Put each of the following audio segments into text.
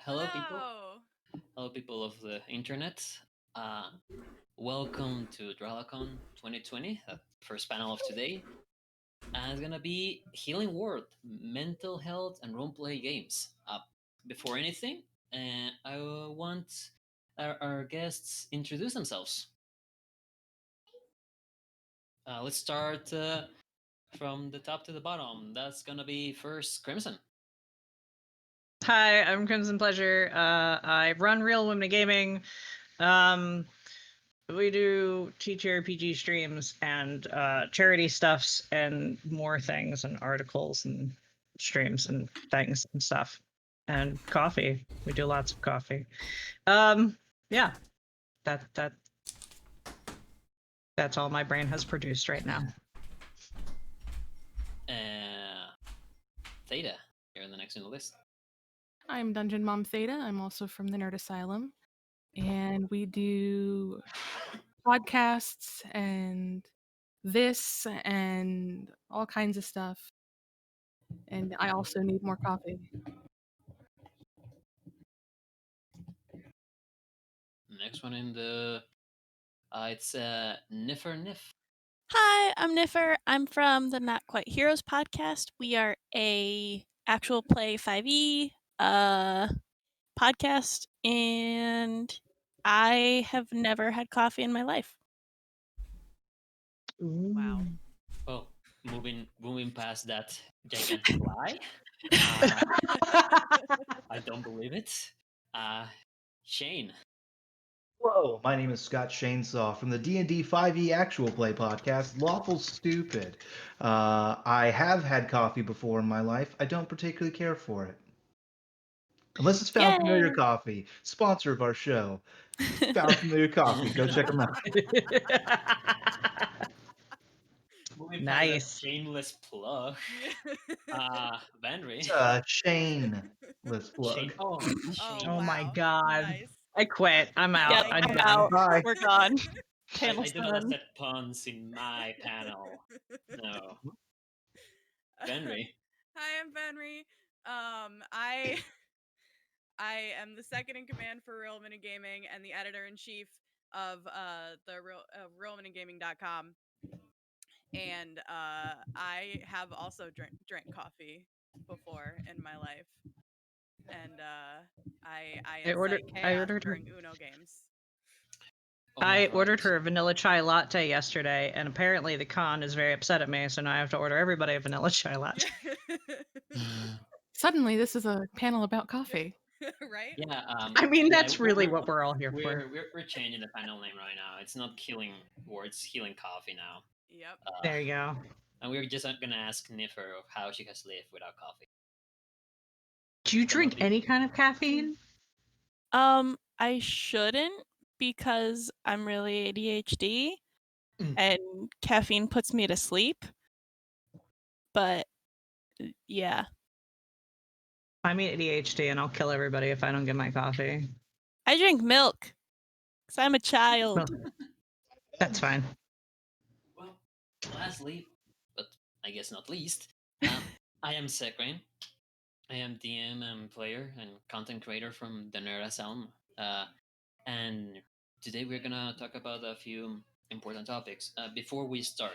Hello, people. Hello. Hello, people of the internet. Uh, Welcome to DralaCon 2020, the first panel of today. And it's gonna be Healing World, mental health, and roleplay games. Before anything, I want our guests introduce themselves. Let's start from the top to the bottom. That's gonna be first Crimson. Hi, I'm Crimson Pleasure. I run Real Women in Gaming. We do TTRPG streams and charity stuffs and more things and articles and streams and things and stuff. And coffee. We do lots of coffee. Yeah. That's all my brain has produced right now. Theta, you're the next on the list. I'm Dungeon Mom Theta. I'm also from the Nerd Asylum. And we do podcasts and this and all kinds of stuff. And I also need more coffee. Next one in the it's Niffer Niff. Hi, I'm Niffer. I'm from the Not Quite Heroes podcast. We are a actual play 5e podcast, and I have never had coffee in my life. Wow. Well, moving past that gigantic lie. I don't believe it. Shane. Hello, my name is Scott Shanesaw from the D&D 5e Actual Play podcast, Lawful Stupid. I have had coffee before in my life. I don't particularly care for it. Unless it's Found Familiar Yay! Coffee, sponsor of our show. Found Familiar Coffee, go check them out. Moving past Nice. that shameless plug. Benry. It's a shameless plug. Shane. Oh, Shane. Oh my wow. god. Nice. I quit. I'm out. Yep, I'm I'm done. out. Bye. We're gone. I Panel's do not done. accept puns in my panel. No. Benry. Hi, I'm Benry. I I am the second in command for Real Women in Gaming and the editor in chief of the realwomengaming.com. And I have also drank coffee before in my life, and I I ordered- incite I chaos ordered her- during Uno games. Oh my I God. ordered her a vanilla chai latte yesterday, and apparently the con is very upset at me, so now I have to order everybody a vanilla chai latte. Suddenly, this is a panel about coffee. Right? Yeah. I mean, yeah, that's really what we're all here for. We're changing the panel name right now. It's not Killing Words, Healing Coffee now. Yep. There you go. And we're just gonna ask Niffer of how she has lived without coffee. Do you Some drink of you- any kind of caffeine? I shouldn't because I'm really ADHD and caffeine puts me to sleep. But yeah. I'm ADHD, and I'll kill everybody if I don't get my coffee. I drink milk because I'm a child. That's fine. Well, lastly, but I guess not least, I am Sekrain. I am DM and player and content creator from the Nerd Asylum. And today we're gonna talk about a few important topics. Before we start,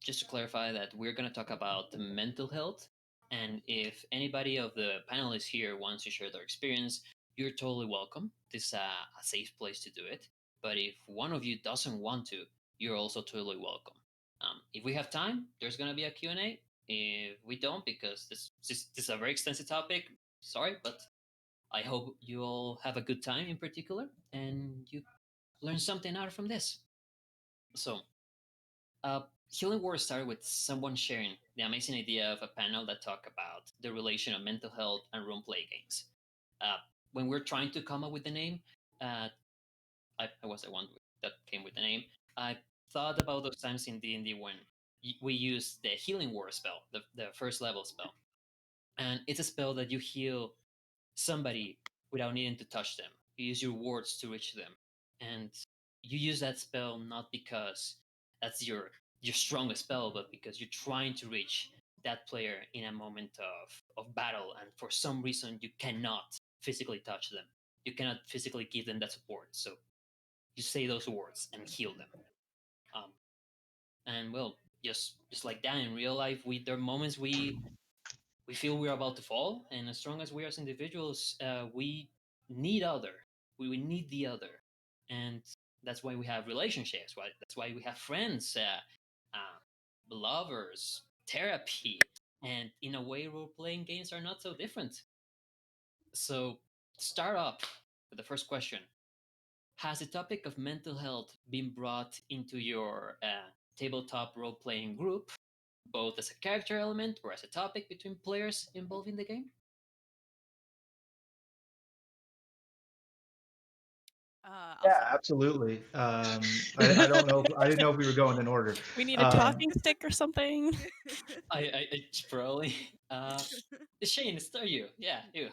just to clarify that we're gonna talk about the mental health. And if anybody of the panelists here wants to share their experience, you're totally welcome. This is a safe place to do it. But if one of you doesn't want to, you're also totally welcome. If we have time, there's gonna be a Q&A. If we don't, because this is a very extensive topic, sorry, but I hope you all have a good time in particular, and you learn something out from this. So, Healing Wars started with someone sharing the amazing idea of a panel that talked about the relation of mental health and roleplay games. When we're trying to come up with the name, I was the one that came with the name. I thought about those times in D&D when we used the Healing Word spell, the first level spell. And it's a spell that you heal somebody without needing to touch them. You use your words to reach them. And you use that spell not because that's your strongest spell, but because you're trying to reach that player in a moment of battle, and for some reason you cannot physically touch them, you cannot physically give them that support, so you say those words and heal them. And well, just like that in real life, there are moments we feel we're about to fall, and as strong as we are as individuals, we need other. We need the other, and that's why we have relationships. Right? That's why we have friends, lovers, therapy, and in a way, role-playing games are not so different. So, start up with the first question: has the topic of mental health been brought into your tabletop role-playing group, both as a character element or as a topic between players involved in the game? I'll Yeah, start. absolutely. I don't know. I didn't know if we were going in order. We need a talking stick or something. It's probably Shane. Start you. Yeah, you.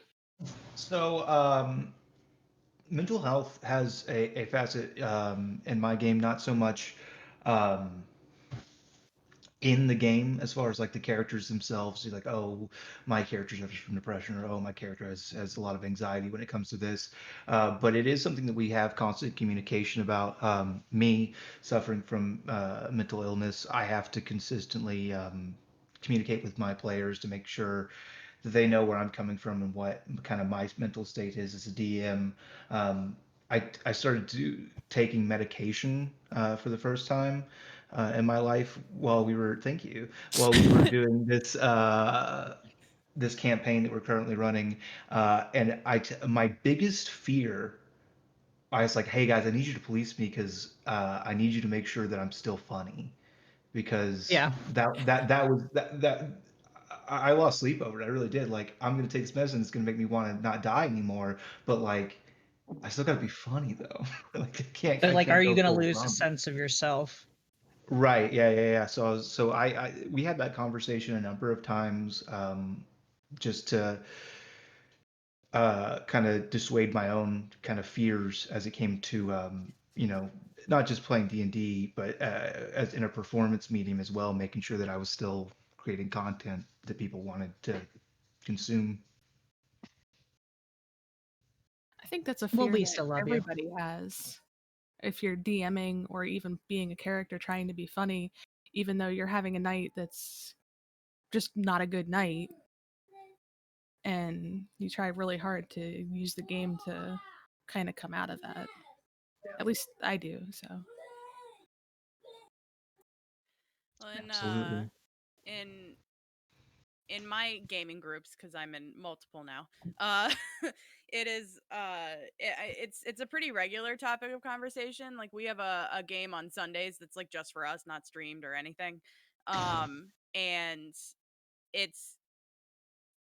So, mental health has a facet in my game, not so much um, in the game as far as like the characters themselves. You're like, oh, my character suffers from depression, or oh, my character has a lot of anxiety when it comes to this. But it is something that we have constant communication about. Me suffering from mental illness, I have to consistently communicate with my players to make sure that they know where I'm coming from and what kind of my mental state is as a DM. I started taking medication for the first time in my life while we were while we were doing this campaign that we're currently running, and my biggest fear. I was like, "Hey guys, I need you to police me because I need you to make sure that I'm still funny." Because Yeah. that I lost sleep over it. I really did. Like, I'm gonna take this medicine. It's gonna make me want to not die anymore. But like, I still gotta be funny though. Like, But I like, are can't you go gonna full lose a zombie. sense of yourself? Right. Yeah. Yeah. Yeah. So we had that conversation a number of times, just to kind of dissuade my own kind of fears as it came to not just playing D&D, but as in a performance medium as well, making sure that I was still creating content that people wanted to consume. I think that's a Well, fear we that still love you. everybody has. If you're DMing or even being a character trying to be funny, even though you're having a night that's just not a good night, and you try really hard to use the game to kind of come out of that. At least I do. So Well, Absolutely. in in my gaming groups, because I'm in multiple now, it's a pretty regular topic of conversation. Like, we have a game on Sundays that's like just for us, not streamed or anything. And it's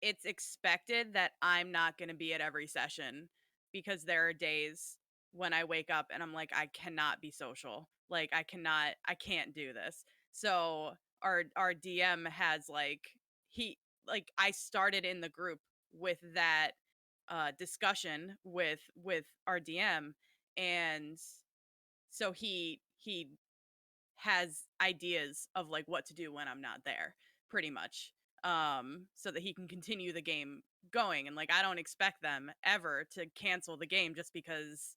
it's expected that I'm not going to be at every session, because there are days when I wake up and I'm like, I cannot be social. Like, I can't do this. So our DM has he I started in the group with that discussion with our DM, and so he has ideas of like what to do when I'm not there, pretty much. So that he can continue the game going. And like, I don't expect them ever to cancel the game just because,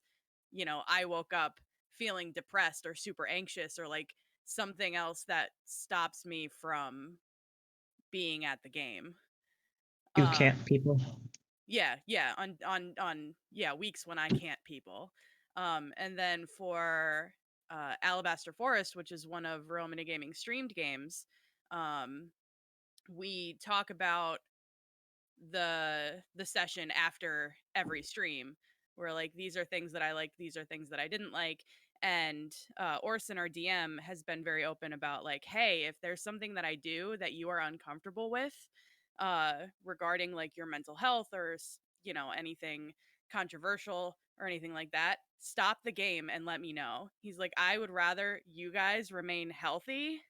I woke up feeling depressed or super anxious or like something else that stops me from being at the game. You can't, people. Yeah, on weeks when I can't people. And then for Alabaster Forest, which is one of Real Minigaming streamed games, um, we talk about the session after every stream, where like, these are things that I liked, these are things that I didn't like. And Orson, our DM, has been very open about like, hey, if there's something that I do that you are uncomfortable with, regarding like your mental health or anything controversial or anything like that, stop the game and let me know. He's like, I would rather you guys remain healthy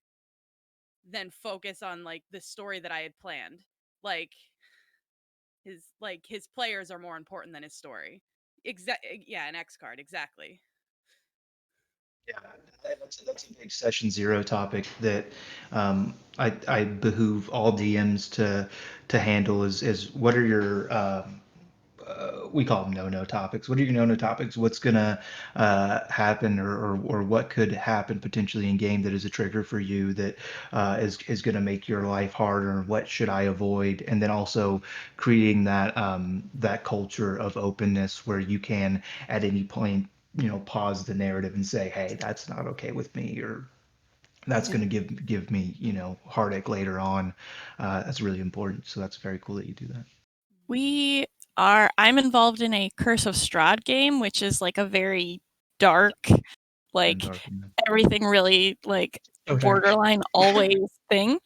than focus on like the story that I had planned. Like, his players are more important than his story. Yeah, an X card, exactly. Yeah, that's a big session zero topic that I behoove all DMs to handle is what are your we call them no topics. What are your no topics? What's gonna happen or what could happen potentially in game that is a trigger for you that is gonna make your life harder? What should I avoid? And then also creating that culture of openness where you can at any point pause the narrative and say, hey, that's not okay with me, or that's going to give me heartache later on. That's really important. So that's very cool that you do that. I'm involved in a Curse of Strahd game, which is like a very dark, like everything really like borderline always thing.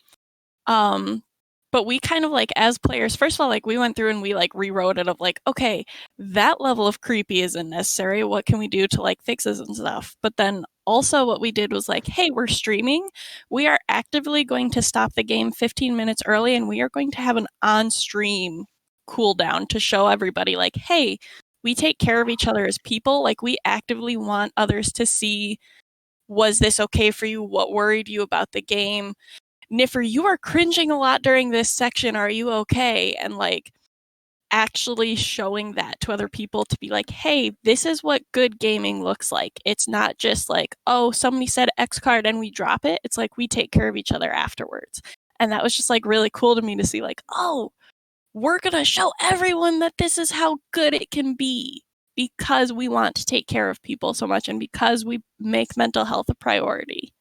But we kind of like as players, first of all, like we went through and we like rewrote it of like, okay, that level of creepy isn't necessary. What can we do to like fix this and stuff? But then also what we did was like, hey, we're streaming. We are actively going to stop the game 15 minutes early and we are going to have an on-stream cooldown to show everybody like, hey, we take care of each other as people. Like we actively want others to see, was this okay for you? What worried you about the game? Niffer, you are cringing a lot during this section. Are you okay? And like actually showing that to other people to be like, hey, this is what good gaming looks like. It's not just like, oh, somebody said X card and we drop it. It's like we take care of each other afterwards. And that was just like really cool to me to see like, oh, we're going to show everyone that this is how good it can be because we want to take care of people so much and because we make mental health a priority.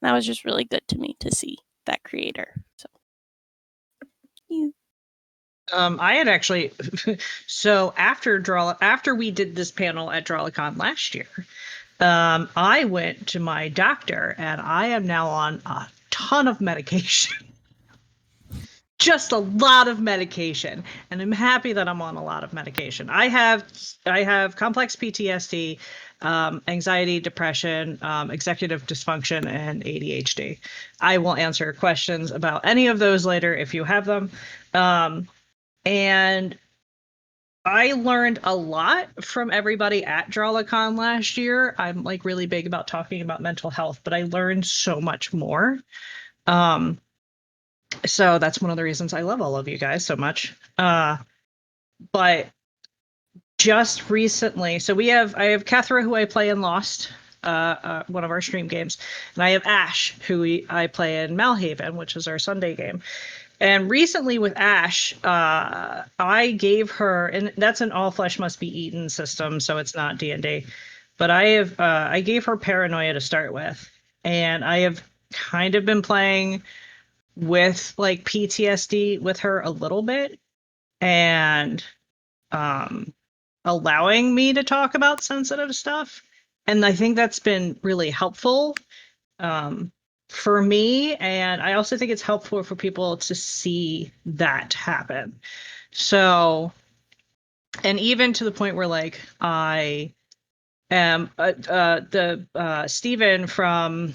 That was just really good to me to see that creator. So, I had actually, so after we did this panel at DralaCon last year, I went to my doctor and I am now on a ton of medication. Just a lot of medication, and I'm happy that I'm on a lot of medication. I have complex PTSD, anxiety, depression, executive dysfunction, and ADHD. I will answer questions about any of those later if you have them. And I learned a lot from everybody at DralaCon last year. I'm like really big about talking about mental health, but I learned so much more. So that's one of the reasons I love all of you guys so much. But just recently, so I have Kethra, who I play in Lost, one of our stream games, and I have Ash, who I play in Malhaven, which is our Sunday game. And recently with Ash, I gave her, and that's an all flesh must be eaten system, so it's not D&D. But I gave her Paranoia to start with, and I have kind of been playing with like PTSD with her a little bit, and allowing me to talk about sensitive stuff. And I think that's been really helpful for me. And I also think it's helpful for people to see that happen. So, and even to the point where like I am Steven from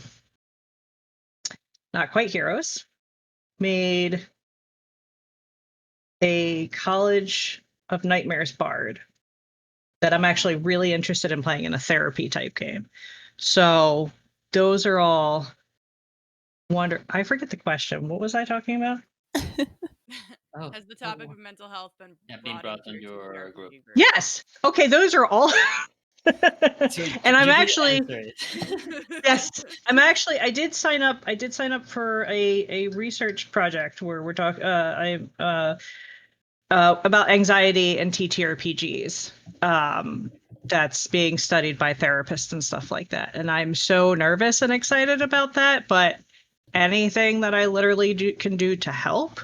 Not Quite Heroes made a College of Nightmares bard that I'm actually really interested in playing in a therapy type game. So those are all I forget the question. What was I talking about? Has the topic of mental health been brought into your group? Yes. Okay, those are all. And I'm actually yes, I did sign up. I did sign up for a research project where we're talking about anxiety and TTRPGs. That's being studied by therapists and stuff like that. And I'm so nervous and excited about that, but anything that I literally can do to help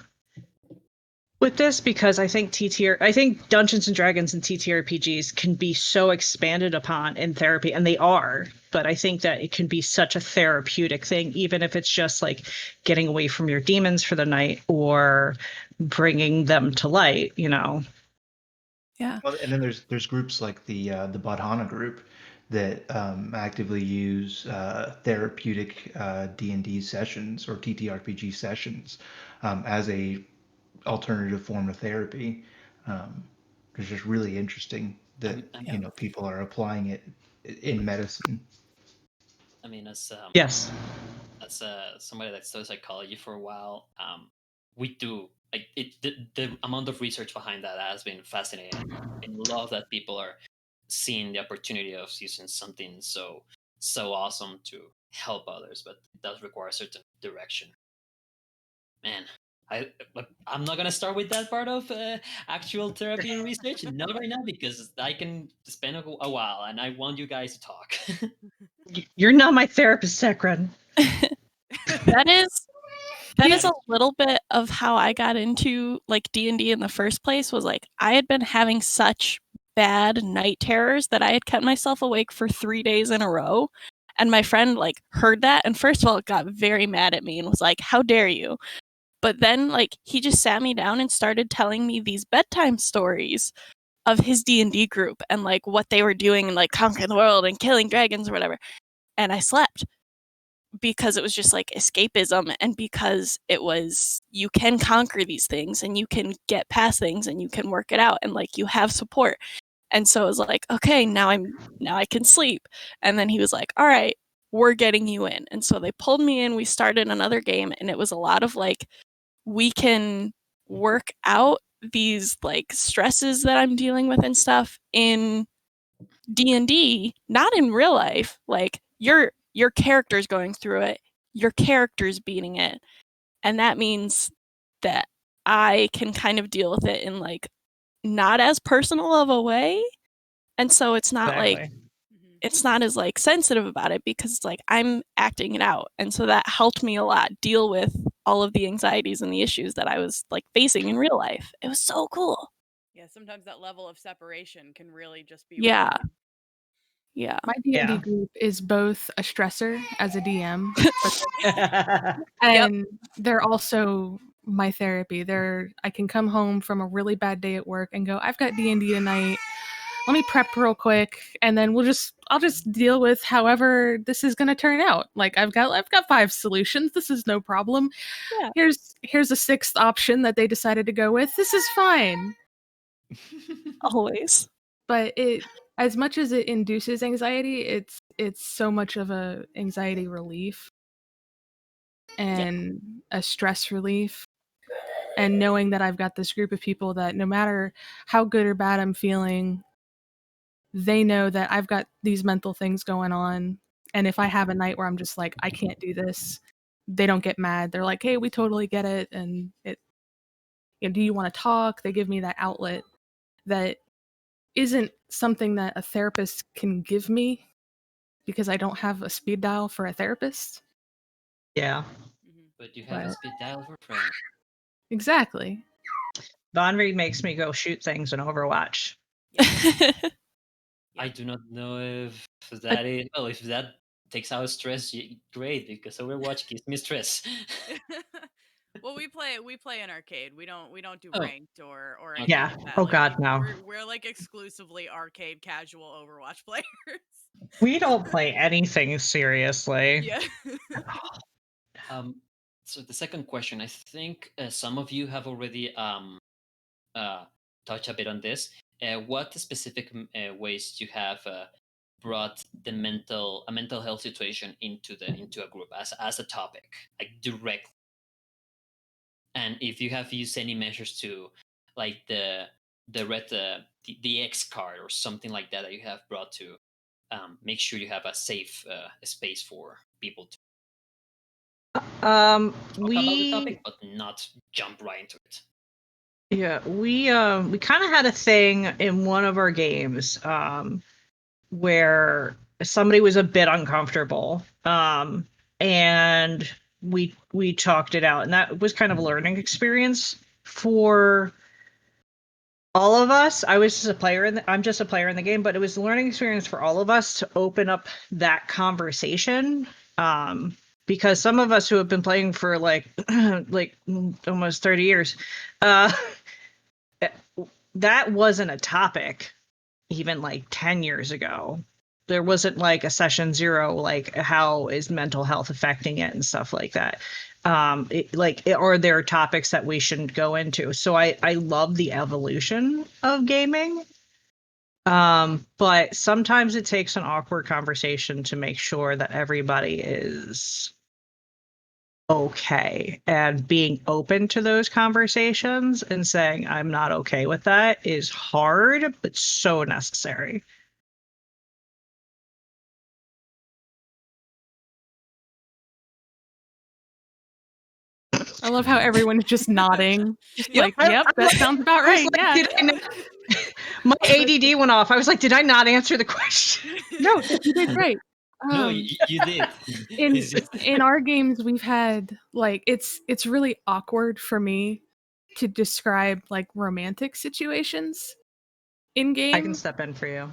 with this, because I think Dungeons and Dragons and TTRPGs can be so expanded upon in therapy, and they are, but I think that it can be such a therapeutic thing, even if it's just like getting away from your demons for the night or bringing them to light, Yeah. Well, and then there's groups like the Badhana group that actively use therapeutic D&D sessions or TTRPG sessions as a alternative form of therapy. It's just really interesting that people are applying it in medicine. I mean, as Yes. as somebody that studied psychology for a while, we do like it. The amount of research behind that has been fascinating. I love that people are seeing the opportunity of using something so awesome to help others, but it does require a certain direction. Man, I'm not gonna start with that part of actual therapy and research, not right now, because I can spend a while, and I want you guys to talk. You're not my therapist, Sekrain. That is a little bit of how I got into like D&D in the first place. Was like I had been having such bad night terrors that I had kept myself awake for 3 days in a row. And my friend like heard that and first of all got very mad at me and was like, "How dare you?" But then like he just sat me down and started telling me these bedtime stories of his D&D group and like what they were doing and like conquering the world and killing dragons or whatever. And I slept because it was just like escapism and because it was you can conquer these things and you can get past things and you can work it out and like you have support. And so it was like, okay, now I can sleep. And then he was like, all right, we're getting you in. And so they pulled me in, we started another game, and it was a lot of like we can work out these like stresses that I'm dealing with and stuff in D&D, not in real life. Like your character's going through it, your character's beating it, and that means that I can kind of deal with it in like not as personal of a way. And so it's not like it's not as like sensitive about it because it's like I'm acting it out. And so that helped me a lot deal with all of the anxieties and the issues that I was like facing in real life. It was so cool. Yeah, sometimes that level of separation can really just be Yeah. relieving. Yeah. My D&D Yeah. group is both a stressor as a DM, Yeah. and they're also my therapy. I can come home from a really bad day at work and go, I've got D&D tonight. Let me prep real quick, and then I'll just deal with however this is going to turn out. Like I've got 5 solutions. This is no problem. Yeah. Here's a 6th option that they decided to go with. This is fine. Always. But as much as it induces anxiety, it's so much of a anxiety relief and a stress relief. And knowing that I've got this group of people that no matter how good or bad I'm feeling, they know that I've got these mental things going on. And if I have a night where I'm just like, I can't do this, they don't get mad. They're like, hey, we totally get it. And do you want to talk? They give me that outlet that isn't something that a therapist can give me because I don't have a speed dial for a therapist. Yeah. But you have a speed dial for friends. Exactly. Vonry makes me go shoot things in Overwatch. I do not know if that is well. If that takes out stress, great, because Overwatch gives me stress. Well, we play an arcade. We don't do Oh. ranked or anything Yeah. like that. Oh Like, God, no. We're like exclusively arcade casual Overwatch players. We don't play anything seriously. Yeah. So the second question, I think some of you have already touched a bit on this. What specific ways you have brought a mental health situation into a group as a topic, like directly? And if you have used any measures to, like the X card or something like that you have brought to make sure you have a safe space for people to talk about the topic, but not jump right into it. Yeah, we kind of had a thing in one of our games where somebody was a bit uncomfortable, and we talked it out, and that was kind of a learning experience for all of us. I'm just a player in the game, but it was a learning experience for all of us to open up that conversation. Because some of us who have been playing for like almost 30 years, that wasn't a topic even like 10 years ago. There wasn't like a session 0, like how is mental health affecting it and stuff like that. Or there are topics that we shouldn't go into. So I love the evolution of gaming. But sometimes it takes an awkward conversation to make sure that everybody is okay, and being open to those conversations and saying I'm not okay with that is hard but so necessary. I love how everyone's just nodding. Like, yep, that sounds about right. Like, Yeah. My ADD went off. I was like, did I not answer the question? No, you did great. No, you did. In our games, we've had like it's really awkward for me to describe like romantic situations in game. I can step in for you.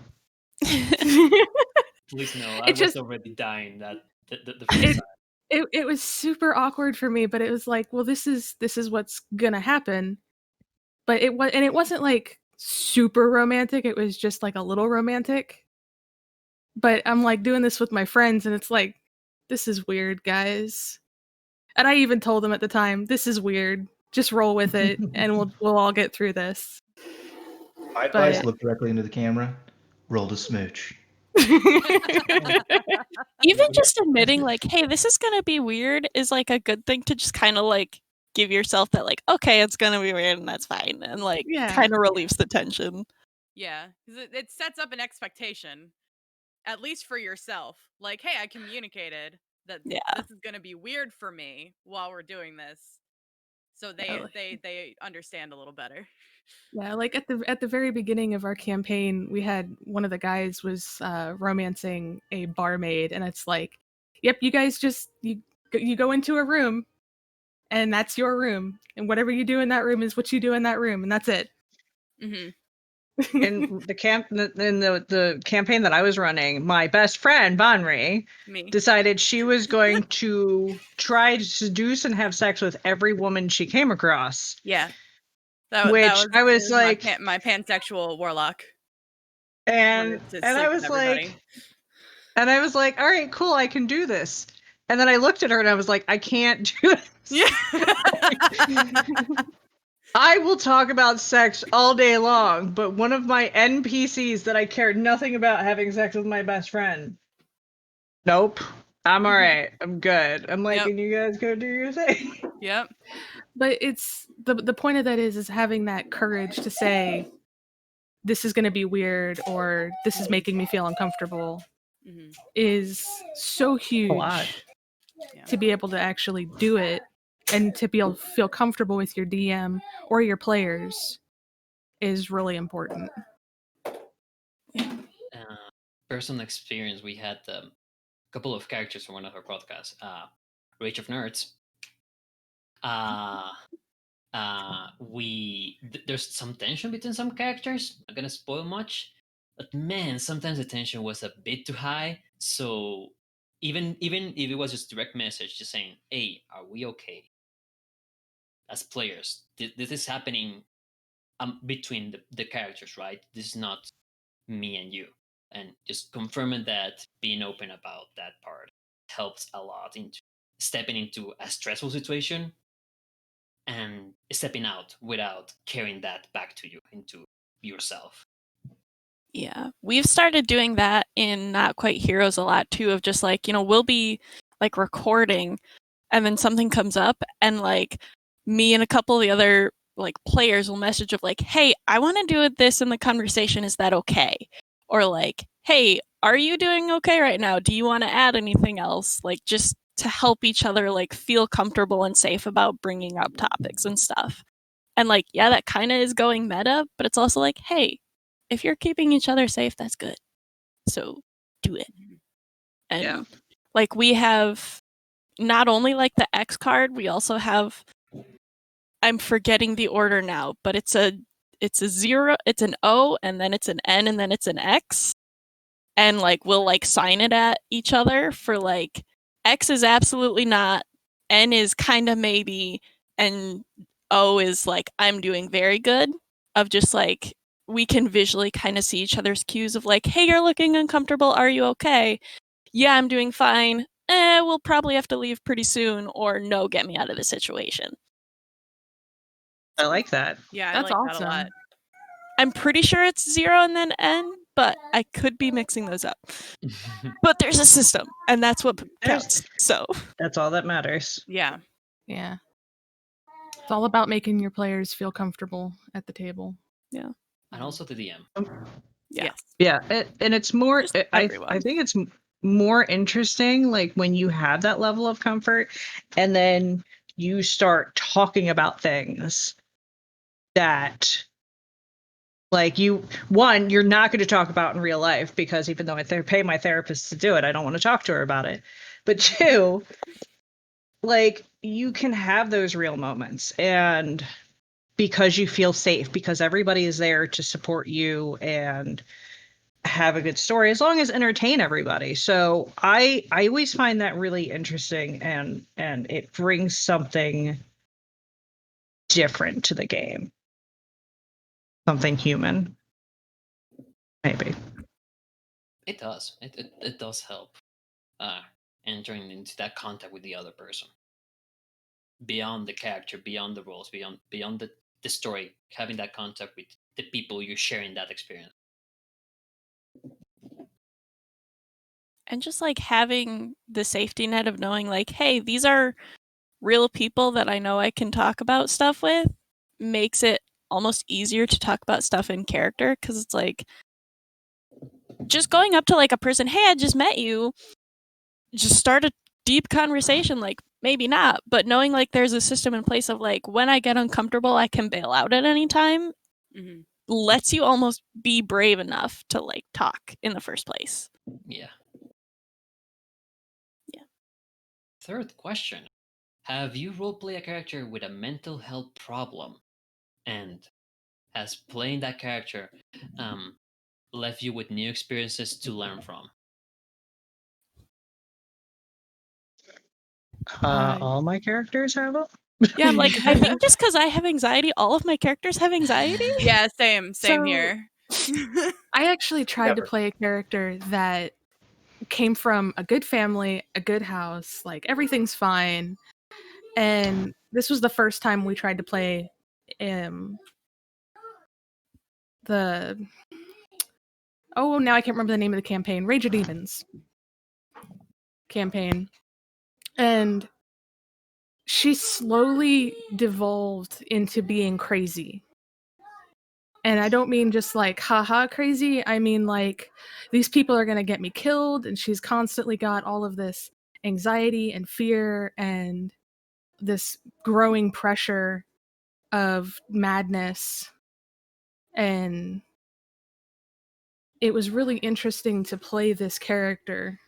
Please no, I was already dying that the first time. It was super awkward for me, but it was like, well, this is what's gonna happen. But it wasn't like super romantic. It was just like a little romantic. But I'm like doing this with my friends, and it's like, this is weird, guys. And I even told them at the time, this is weird. Just roll with it, and we'll all get through this. My advice: look directly into the camera, roll to smooch. Even just admitting like, hey, this is gonna be weird is like a good thing to just kind of like give yourself that like, okay, it's gonna be weird and that's fine, and like kind of relieves the tension. Yeah, because it sets up an expectation, at least for yourself. Like, hey, I communicated that this is gonna be weird for me while we're doing this, so they understand a little better. Yeah, like at the very beginning of our campaign, we had one of the guys was romancing a barmaid, and it's like, yep, you guys just you go into a room, and that's your room, and whatever you do in that room is what you do in that room, and that's it. Mm-hmm. In the campaign that I was running, my best friend Bonri decided she was going to try to seduce and have sex with every woman she came across. Yeah. That was like my pansexual warlock. And I was like, all right, cool, I can do this. And then I looked at her and I was like, I can't do this. Yeah. I will talk about sex all day long, but one of my NPCs that I cared nothing about having sex with my best friend. Nope. I'm all right. I'm good. I'm like, and you guys go do your thing. Yep. But it's the point of that is having that courage to say, this is going to be weird, or this is making me feel uncomfortable, is so huge to be able to actually do it, and to be able to feel comfortable with your DM or your players is really important. Personal experience, we had a couple of characters from one of our podcasts, Rage of Nerds. There's some tension between some characters. Not gonna spoil much, but man, sometimes the tension was a bit too high. So even if it was just direct message, just saying, "Hey, are we okay?" As players, this is happening between the characters, right? This is not me and you, and just confirming that, being open about that part helps a lot into stepping into a stressful situation and stepping out without carrying that back to you into yourself. Yeah, we've started doing that in Not Quite Heroes a lot too, of just like, we'll be like recording and then something comes up and like me and a couple of the other like players will message of like, hey, I want to do this in the conversation, is that okay? Or like, hey, are you doing okay right now? Do you want to add anything else? Like, just to help each other like feel comfortable and safe about bringing up topics and stuff. And like, yeah, that kind of is going meta, but it's also like, hey, if you're keeping each other safe, that's good. So do it. And like, we have not only like the X card, we also have, I'm forgetting the order now, but it's a 0, it's an O, and then it's an N, and then it's an X. And like, we'll like sign it at each other for like, X is absolutely not, N is kind of maybe, and O is like, I'm doing very good, of just like, we can visually kind of see each other's cues of like, hey, you're looking uncomfortable, are you okay? Yeah, I'm doing fine. We'll probably have to leave pretty soon, or no, get me out of the situation. I like that. Yeah, that's I like awesome. that a lot. I'm pretty sure it's 0 and then N, but I could be mixing those up. But there's a system, and that's what counts. So that's all that matters. Yeah. Yeah. It's all about making your players feel comfortable at the table. Yeah. And also the DM. Yes. Yeah, and it's more. I everyone. think it's more interesting, like when you have that level of comfort, and then you start talking about things that, like, you're not going to talk about in real life, because even though I pay my therapist to do it, I don't want to talk to her about it. But two, like, you can have those real moments, and because you feel safe, because everybody is there to support you and have a good story, as long as entertain everybody. So I always find that really interesting, and it brings something different to the game, something human, maybe. It does. It does help. Entering into that contact with the other person, beyond the character, beyond the roles, beyond the story, having that contact with the people you're sharing that experience. And just like having the safety net of knowing, like, hey, these are real people that I know I can talk about stuff with, makes it almost easier to talk about stuff in character, because it's like just going up to like a person, hey, I just met you, just start a deep conversation, like maybe not, but knowing like there's a system in place of like when I get uncomfortable, I can bail out at any time, lets you almost be brave enough to like talk in the first place. Yeah. Third question. Have you roleplay a character with a mental health problem, and has playing that character left you with new experiences to learn from? All my characters have it. Yeah, I'm like, I think just because I have anxiety, all of my characters have anxiety. Yeah, same So- here. I actually tried to play a character that came from a good family, a good house, like everything's fine. And this was the first time we tried to play now I can't remember the name of the campaign, Rage of Demons campaign. And she slowly devolved into being crazy. And I don't mean just like haha crazy, I mean like these people are going to get me killed, and she's constantly got all of this anxiety and fear and this growing pressure of madness. And it was really interesting to play this character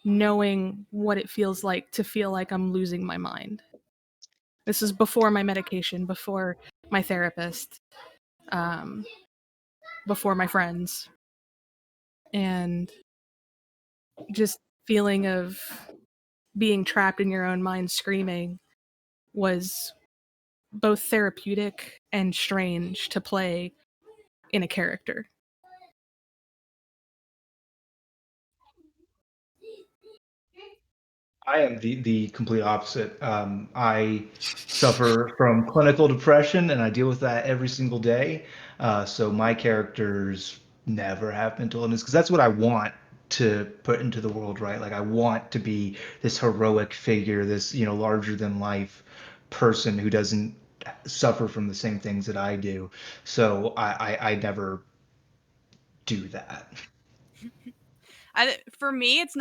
knowing what it feels like to feel like I'm losing my mind. This is before my medication, before my therapist, before my friends. And just feeling of being trapped in your own mind screaming was both therapeutic and strange to play in a character. I am the complete opposite. I suffer from clinical depression, and I deal with that every single day. So my characters never have mental illness, because that's what I want to put into the world, right? Like, I want to be this heroic figure, this, larger than life person who doesn't suffer from the same things that I do. So I never do that. For me, it's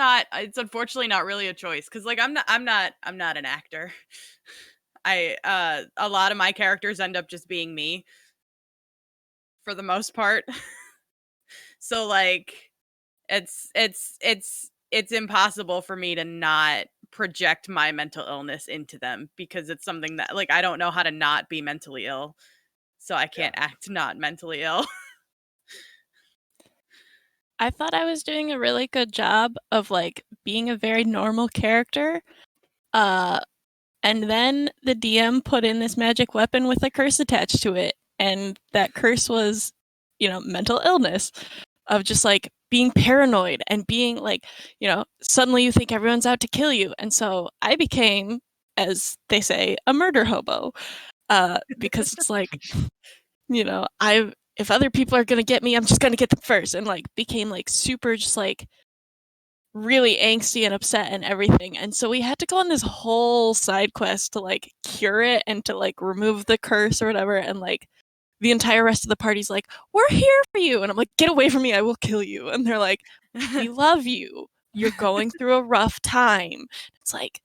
unfortunately not really a choice, because like I'm not an actor. A lot of my characters end up just being me for the most part. So like it's impossible for me to not project my mental illness into them, because it's something that like I don't know how to not be mentally ill. So I can't act not mentally ill. I thought I was doing a really good job of like being a very normal character. And then the DM put in this magic weapon with a curse attached to it. And that curse was, mental illness, of just like being paranoid and being like, suddenly you think everyone's out to kill you. And so I became, as they say, a murder hobo. Because it's like, if other people are gonna get me, I'm just gonna get them first, and like became like super just like really angsty and upset and everything. And so we had to go on this whole side quest to like cure it and to like remove the curse or whatever. And like the entire rest of the party's like, we're here for you. And I'm like, get away from me, I will kill you. And they're like, we love you. You're going through a rough time. It's like,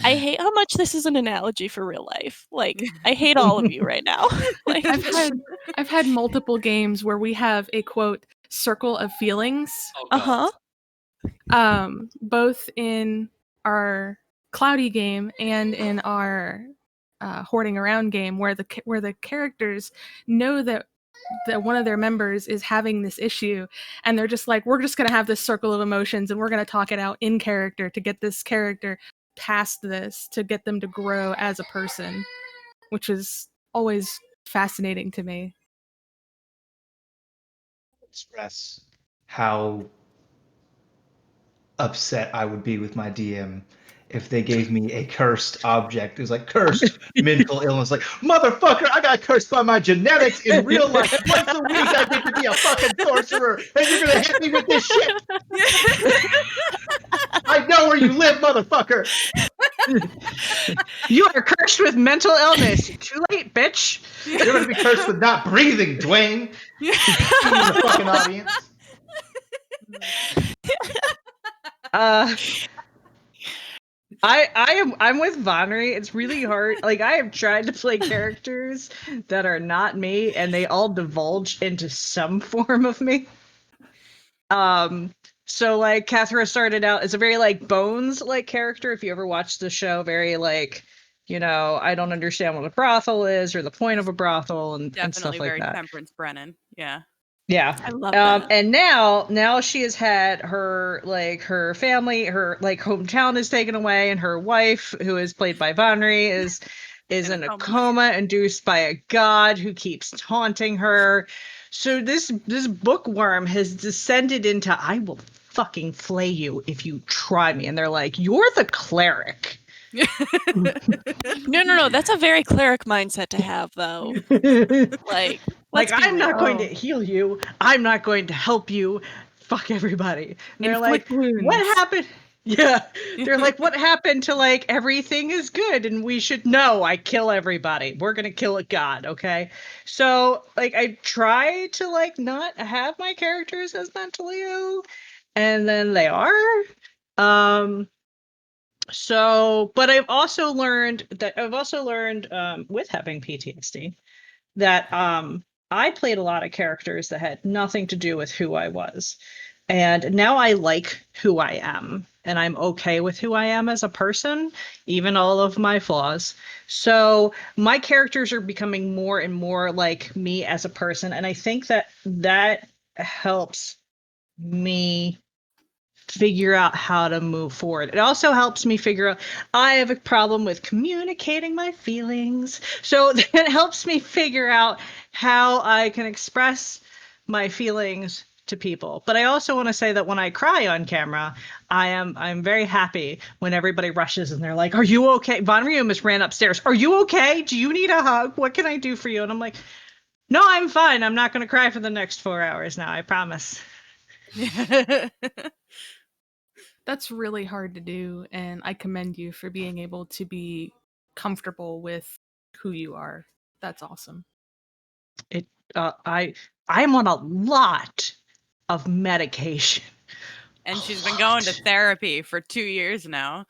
I hate how much this is an analogy for real life. Like, I hate all of you right now. Like, I've had multiple games where we have a quote circle of feelings. Oh, God. Both in our cloudy game and in our hoarding around game, where the characters know that one of their members is having this issue, and they're just like, we're just going to have this circle of emotions and we're going to talk it out in character to get this character past this, to get them to grow as a person, which is always fascinating to me. Express how upset I would be with my DM if they gave me a cursed object. It was like cursed mental illness. Like, motherfucker, I got cursed by my genetics in real life. Once a week I get to be a fucking sorcerer, and you're gonna hit me with this shit. I know where you live, motherfucker. You are cursed with mental illness. Too late, bitch. You're gonna be cursed with not breathing, Dwayne. In the fucking audience. I'm with Vonnery. It's really hard. Like, I have tried to play characters that are not me, and they all divulge into some form of me. So like Cathra started out as a very like Bones like character. If you ever watched the show, very like, you know, I don't understand what a brothel is or the point of a brothel and stuff like that. Definitely very Temperance Brennan. Yeah. Yeah. I love that. And now she has had her like her family, her like hometown is taken away, and her wife, who is played by Vonnery, is in a coma induced by a god who keeps taunting her. So this bookworm has descended into, I will fucking flay you if you try me. And they're like, you're the cleric. No. That's a very cleric mindset to have, though. Like I'm not going to heal you. I'm not going to help you. Fuck everybody. And they're like, what happened? Yeah. They're like, what happened to like everything is good and we should know I kill everybody. We're going to kill a god, okay? So like I try to like not have my characters as mentally ill, and then they are. So, but I've also learned with having PTSD that I played a lot of characters that had nothing to do with who I was. And now I like who I am, and I'm okay with who I am as a person, even all of my flaws. So my characters are becoming more and more like me as a person, and I think that helps me figure out how to move forward. It also helps me figure out I have a problem with communicating my feelings. So that helps me figure out how I can express my feelings to people. But I also want to say that when I cry on camera, I'm very happy when everybody rushes and they're like, "Are you okay?" Von Reumus ran upstairs. "Are you okay? Do you need a hug? What can I do for you?" And I'm like, "No, I'm fine. I'm not going to cry for the next 4 hours now. I promise." That's really hard to do, and I commend you for being able to be comfortable with who you are. That's awesome. I'm on a lot of medication. And she's been going to therapy for 2 years now.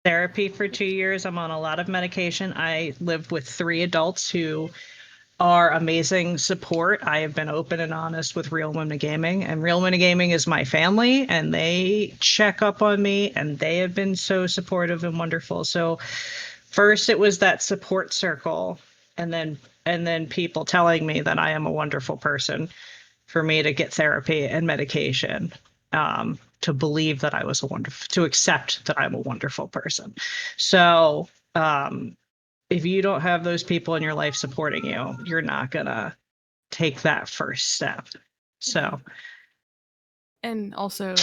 Therapy for 2 years. I'm on a lot of medication. I live with 3 adults who are amazing support. I have been open and honest with Real Women Gaming, and Real Women Gaming is my family, and they check up on me, and they have been so supportive and wonderful. So first it was that support circle, and then people telling me that I am a wonderful person for me to get therapy and medication, to believe that I was to accept that I'm a wonderful person. So if you don't have those people in your life supporting you, you're not gonna take that first step. So, and also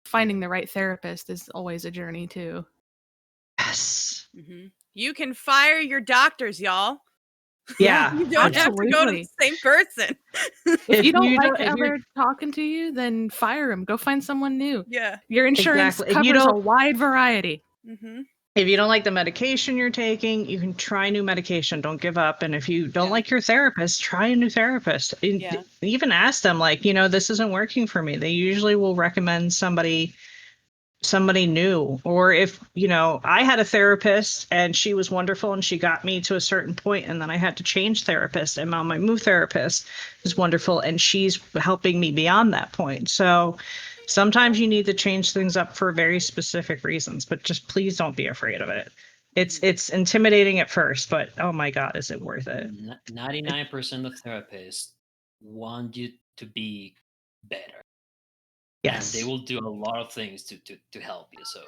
finding the right therapist is always a journey too. Yes. You can fire your doctors, y'all. Yeah, You don't have to go to the absolutely. same person. If you don't like if how you're- they're talking to you, then fire them. Go find someone new. Yeah. Your insurance Exactly. If you covers a don't- wide variety. Mm-hmm. If you don't like the medication you're taking, you can try new medication. Don't give up. And if you don't Yeah. like your therapist, try a new therapist. Yeah. Even ask them, like, this isn't working for me. They usually will recommend somebody new. Or if, I had a therapist and she was wonderful and she got me to a certain point and then I had to change therapist, and now my new therapist is wonderful and she's helping me beyond that point. So sometimes you need to change things up for very specific reasons, but just please don't be afraid of it. It's intimidating at first, but oh my God, is it worth it? 99% of therapists want you to be better. Yes. And they will do a lot of things to help you. So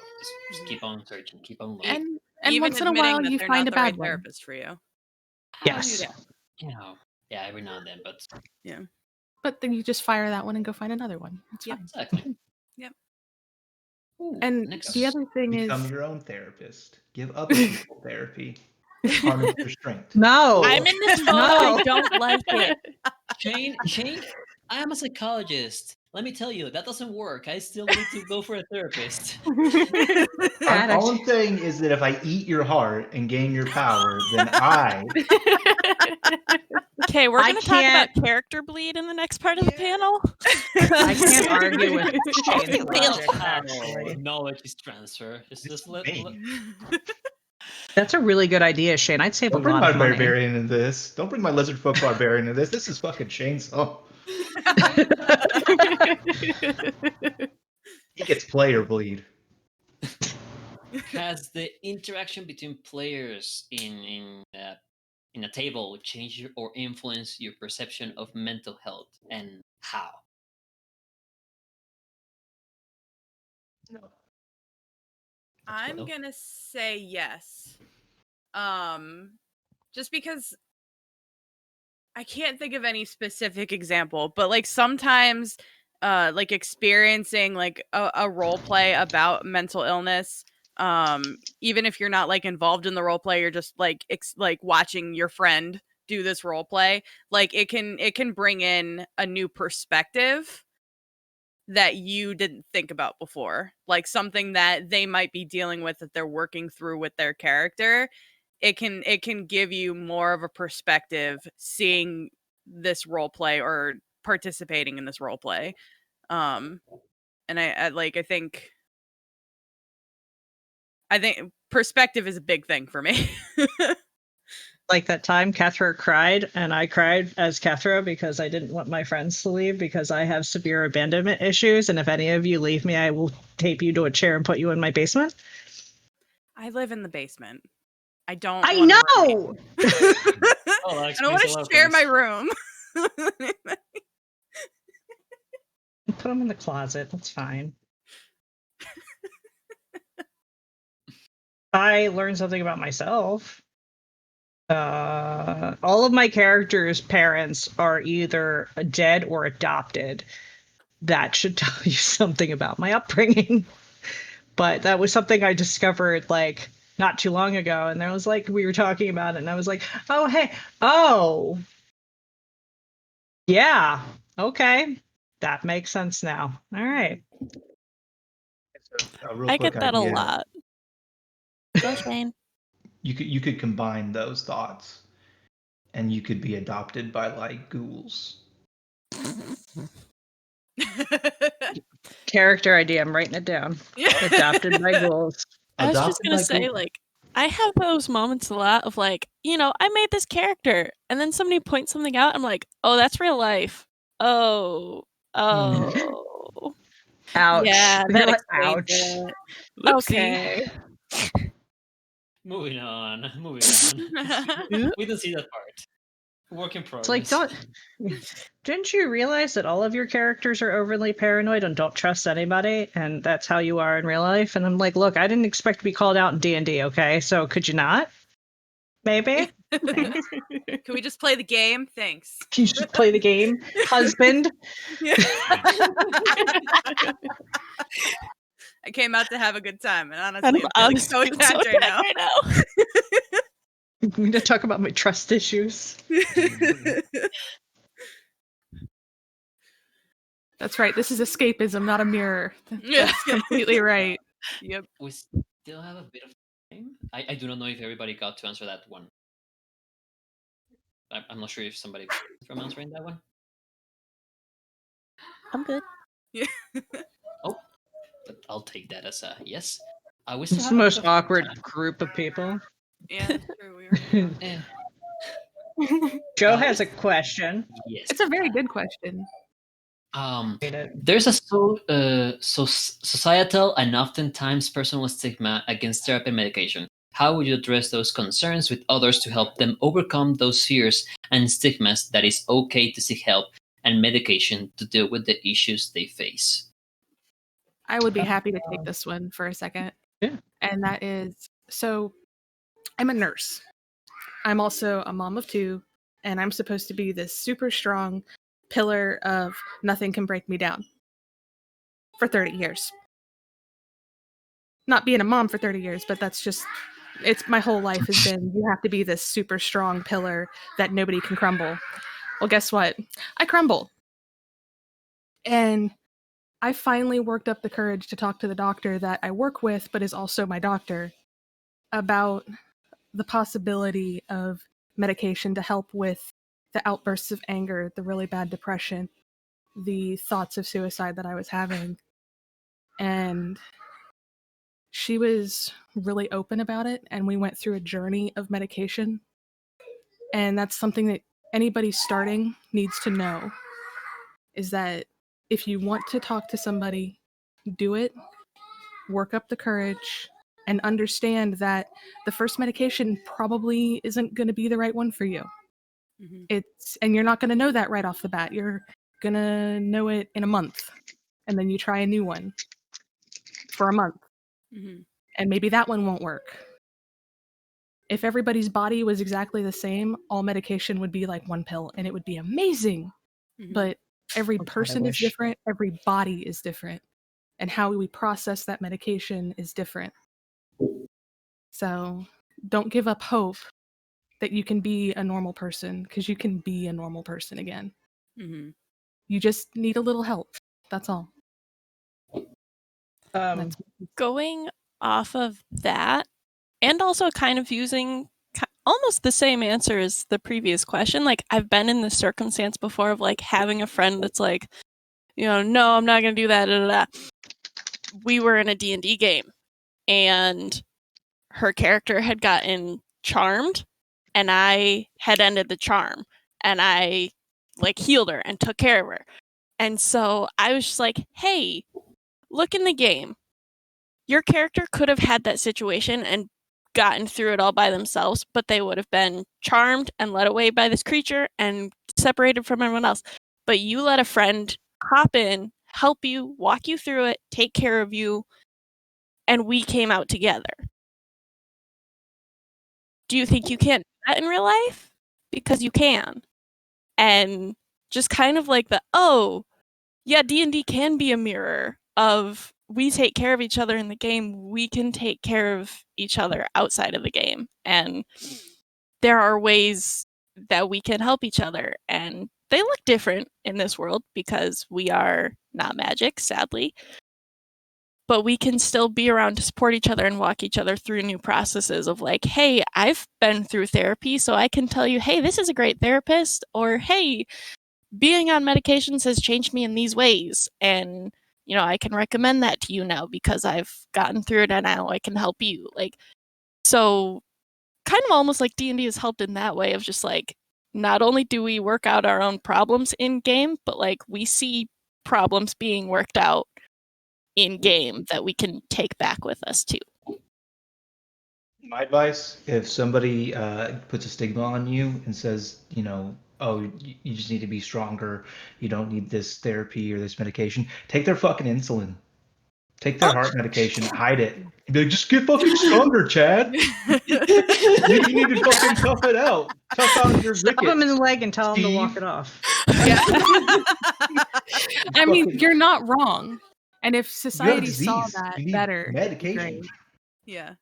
just keep on searching, keep on looking. And Even once in a admitting while, that you they're find not a the right bad one. therapist for you. Yes. Yeah, every now and then, but But then you just fire that one and go find another one. It's Yep. fine. exactly. Yep. Ooh, And next. the other thing Become is, your own therapist. Give other people therapy. Harness their strength. No. I'm in this boat. No. I don't like it. Shane, I am a psychologist. Let me tell you, that doesn't work. I still need to go for a therapist. All I'm saying is that if I eat your heart and gain your power, then I Okay, we're I going to talk about can't- character bleed in the next part of the panel. I can't argue with Shane's Real logic, How actually. knowledge is transfer. It's just me. That's a really good idea, Shane. I'd save Don't a bring lot my of money. barbarian into this. Don't bring my lizard folk barbarian into this. This is fucking chainsaw. He gets player bleed. Has the interaction between players in a table change or influence your perception of mental health, and how? I'm gonna say yes. Just because I can't think of any specific example, but like sometimes like experiencing like a role play about mental illness, even if you're not like involved in the role play, you're just like like watching your friend do this role play, like it can bring in a new perspective that you didn't think about before, like something that they might be dealing with that they're working through with their character. It can give you more of a perspective seeing this role play or participating in this role play. And I think perspective is a big thing for me. Like that time Kethra cried, and I cried as Kethra because I didn't want my friends to leave because I have severe abandonment issues, and if any of you leave me, I will tape you to a chair and put you in my basement. I live in the basement. I don't. I wanna know! Oh, I don't want to share my room. Put them in the closet. That's fine. I learned something about myself. All of my characters' parents are either dead or adopted. That should tell you something about my upbringing. But that was something I discovered like not too long ago, and there was like we were talking about it, and I was like, oh hey, oh yeah, okay, that makes sense now. All right. I get that a lot. Go, Shane. You could combine those thoughts, and you could be adopted by like ghouls. Character idea. I'm writing it down. Adopted by ghouls. I was just Adopted gonna by say, ghouls. like, I have those moments a lot of like, I made this character, and then somebody points something out. I'm like, oh, that's real life. Oh. Ouch. Yeah, You're that like, explains ouch. it. Oopsie. Okay. Moving on. We don't see that part. Work in progress. It's like, didn't you realize that all of your characters are overly paranoid and don't trust anybody, and that's how you are in real life? And I'm like, look, I didn't expect to be called out in D&D, okay? So could you not? Maybe? Can we just play the game? Thanks. You should play the game, husband. I came out to have a good time, and honestly, I'm honestly so attached right now. I'm going to talk about my trust issues. That's right. This is escapism, not a mirror. Yeah. That's completely right. Yep. We still have a bit of time. I do not know if everybody got to answer that one. I'm not sure if somebody from answering that one. I'm good. Yeah. Oh, but I'll take that as a yes. We It's still the have a bit most of awkward time. group of people. Yeah, that's true. We already Eh, Joe has a question. yes. It's a very good question. There's a societal and oftentimes personal stigma against therapy and medication. How would you address those concerns with others to help them overcome those fears and stigmas that it's okay to seek help and medication to deal with the issues they face? I would be happy to take this one for a second. Yeah. And that is, so I'm a nurse. I'm also a mom of 2, and I'm supposed to be this super strong pillar of nothing can break me down for 30 years. Not being a mom for 30 years, but that's just, it's my whole life has been, you have to be this super strong pillar that nobody can crumble. Well, guess what? I crumble. And I finally worked up the courage to talk to the doctor that I work with, but is also my doctor, about the possibility of medication to help with the outbursts of anger, the really bad depression, the thoughts of suicide that I was having. And she was really open about it, and we went through a journey of medication. And that's something that anybody starting needs to know, is that if you want to talk to somebody, do it, work up the courage, and understand that the first medication probably isn't going to be the right one for you. Mm-hmm. And you're not going to know that right off the bat. You're going to know it in a month, and then you try a new one for a month, and maybe that one won't work. If everybody's body was exactly the same, all medication would be like one pill, and it would be amazing. But every person is different, every body is different, and how we process that medication is different. So don't give up hope that you can be a normal person, because you can be a normal person again. You just need a little help. That's all. That's Going off of that, and also kind of using almost the same answer as the previous question. Like, I've been in this circumstance before of like having a friend that's like, you know, no, I'm not going to do that. Da, da, da. We were in a D&D game, and her character had gotten charmed, and I had ended the charm, and I like healed her and took care of her. And so I was just like, hey, look in the game. Your character could have had that situation and gotten through it all by themselves, but they would have been charmed and led away by this creature and separated from everyone else. But you let a friend hop in, help you, walk you through it, take care of you, and we came out together. Do you think you can't do that in real life? Because you can. And just kind of like D&D can be a mirror of, we take care of each other in the game, we can take care of each other outside of the game. And there are ways that we can help each other. And they look different in this world because we are not magic, sadly. But we can still be around to support each other and walk each other through new processes of like, hey, I've been through therapy, so I can tell you, hey, this is a great therapist, or hey, being on medications has changed me in these ways. And, you know, I can recommend that to you now because I've gotten through it and now I can help you. Like, so kind of almost like D&D has helped in that way of just like, not only do we work out our own problems in game, but like we see problems being worked out in game that we can take back with us too. My advice, if somebody puts a stigma on you and says, you know, oh, you just need to be stronger, you don't need this therapy or this medication, take their fucking insulin. Take their heart medication, hide it. And be like, just get fucking stronger, Chad. You need to fucking tough it out. Tough out your Stop rickets. him in the leg and tell him to Steve. walk it off. Yeah. I mean, you're not wrong. And if society saw that you need better, medication. Yeah.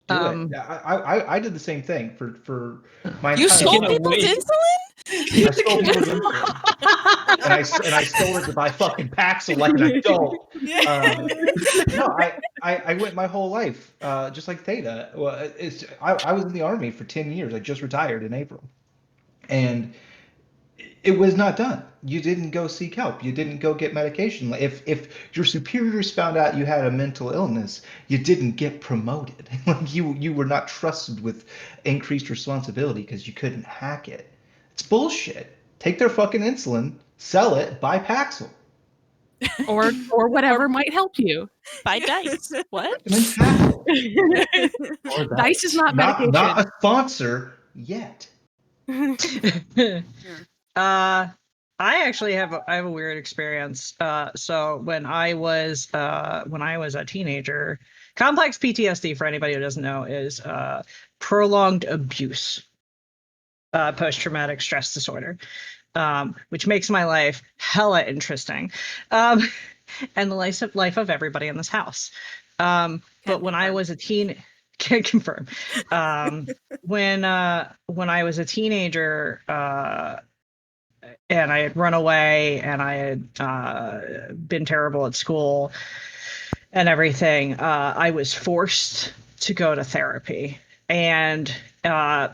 Do it. I did the same thing for my You entire stole life. people's insulin? I stole people's insulin, and I stole it to buy fucking Paxil like an adult. No, I went my whole life just like Theta. Well, I was in the army for 10 years. I just retired in April, and it was not done. You didn't go seek help. You didn't go get medication. If your superiors found out you had a mental illness, you didn't get promoted. Like you were not trusted with increased responsibility because you couldn't hack it. It's bullshit. Take their fucking insulin, sell it, buy Paxil. Or whatever might help you. Buy dice. What? And then Paxil. Dice is not medication. Not a sponsor yet. I actually have a weird experience. So when I was a teenager, complex PTSD, for anybody who doesn't know, is prolonged abuse, post-traumatic stress disorder, which makes my life hella interesting, and the life of everybody in this house. But when I was a teen, can't confirm. When I was a teenager, and I had run away, and I had been terrible at school and everything, I was forced to go to therapy. And I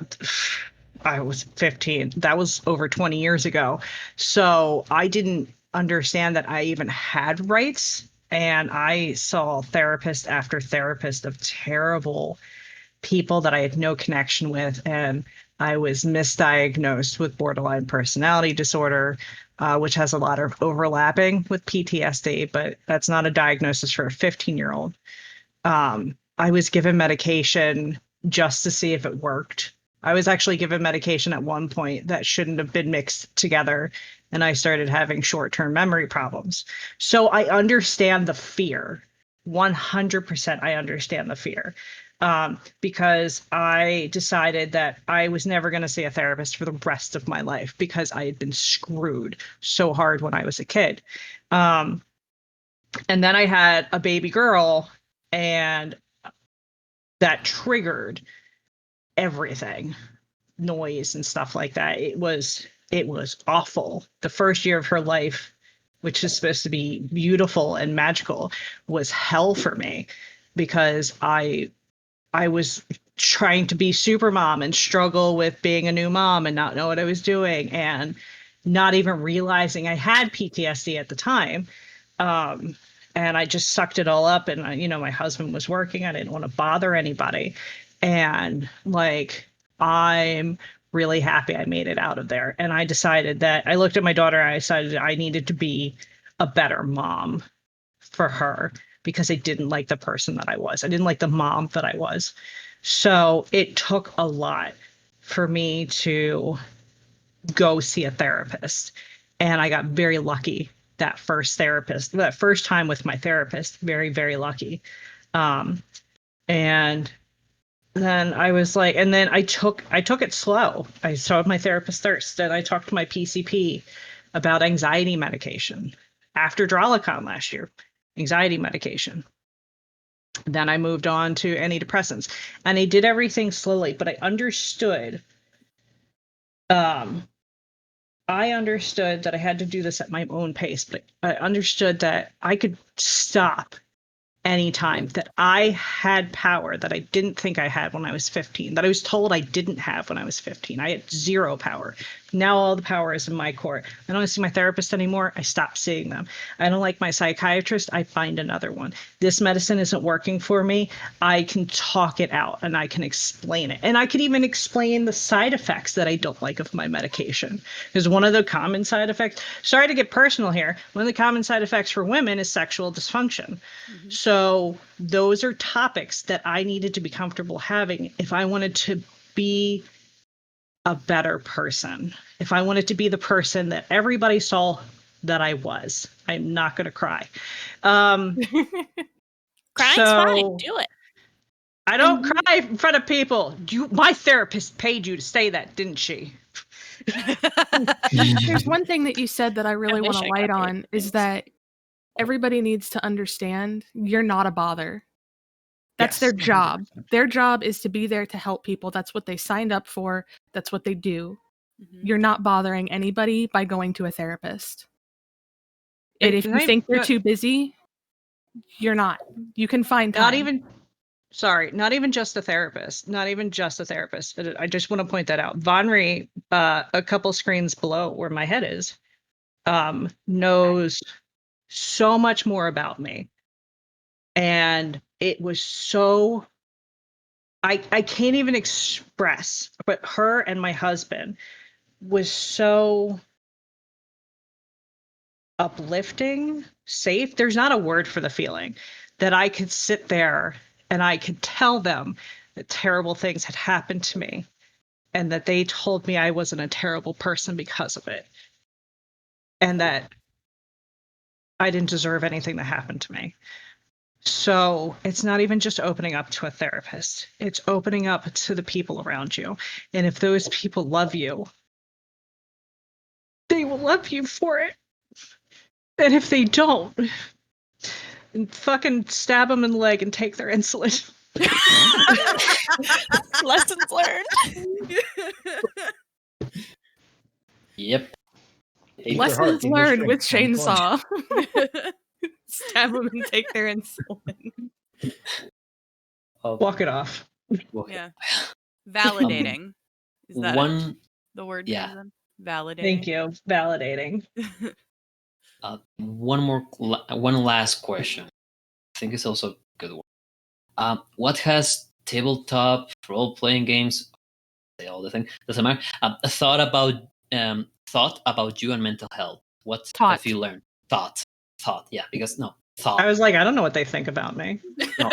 was 15. That was over 20 years ago. So I didn't understand that I even had rights. And I saw therapist after therapist of terrible people that I had no connection with. And I was misdiagnosed with borderline personality disorder, which has a lot of overlapping with PTSD, but that's not a diagnosis for a 15-year-old. I was given medication just to see if it worked. I was actually given medication at one point that shouldn't have been mixed together, and I started having short-term memory problems. So I understand the fear. 100% I understand the fear. Because I decided that I was never going to see a therapist for the rest of my life because I had been screwed so hard when I was a kid. And then I had a baby girl, and that triggered everything, noise and stuff like that. It was awful. The first year of her life, which is supposed to be beautiful and magical, was hell for me because I was trying to be super mom and struggle with being a new mom and not know what I was doing and not even realizing I had PTSD at the time. And I just sucked it all up. And, my husband was working. I didn't want to bother anybody. And I'm really happy I made it out of there. And I decided that I looked at my daughter and I decided I needed to be a better mom for her because I didn't like the person that I was. I didn't like the mom that I was. So it took a lot for me to go see a therapist. And I got very lucky that first time with my therapist, very, very lucky. And then I was like, and then I took it slow. I saw my therapist first, and I talked to my PCP about anxiety medication after DralaCon last year, anxiety medication. Then I moved on to antidepressants, and I did everything slowly, but I understood. I understood that I had to do this at my own pace, but I understood that I could stop anytime, that I had power that I didn't think I had when I was 15, that I was told I didn't have when I was 15. I had zero power. Now all the power is in my court. I don't see my therapist anymore. I stopped seeing them. I don't like my psychiatrist. I find another one. This medicine isn't working for me. I can talk it out and I can explain it. And I can even explain the side effects that I don't like of my medication. Because one of the common side effects, sorry to get personal here, one of the common side effects for women is sexual dysfunction. Mm-hmm. So those are topics that I needed to be comfortable having if I wanted to be a better person, if I wanted to be the person that everybody saw that I was. I'm not going to cry. Crying's fine. Do it. I don't cry in front of people. My therapist paid you to say that, didn't she? There's one thing that you said that I really want to light on is that everybody needs to understand you're not a bother. That's their job. Their job is to be there to help people. That's what they signed up for. That's what they do. You're not bothering anybody by going to a therapist. And if you think they're too busy, you're not. You can find time. Not even just a therapist. Not even just a therapist. I just want to point that out. Vonry, a couple screens below where my head is, knows so much more about me. And it was so, I can't even express, but her and my husband was so uplifting, safe. There's not a word for the feeling that I could sit there and I could tell them that terrible things had happened to me and that they told me I wasn't a terrible person because of it. And that I didn't deserve anything that happened to me. So it's not even just opening up to a therapist. It's opening up to the people around you. And if those people love you, they will love you for it. And if they don't, fucking stab them in the leg and take their insulin. Lessons learned. Yep. Lessons learned with chainsaw. Stab them and take their insulin. Walk it off. Yeah. Validating. Is that the word? Yeah. Validating. Thank you. Validating. One last question. I think it's also a good one. What has tabletop role-playing games, say all the thing, doesn't matter, thought about you and mental health? What have you learned? Thought, yeah, because thought. I was like, I don't know what they think about me. No,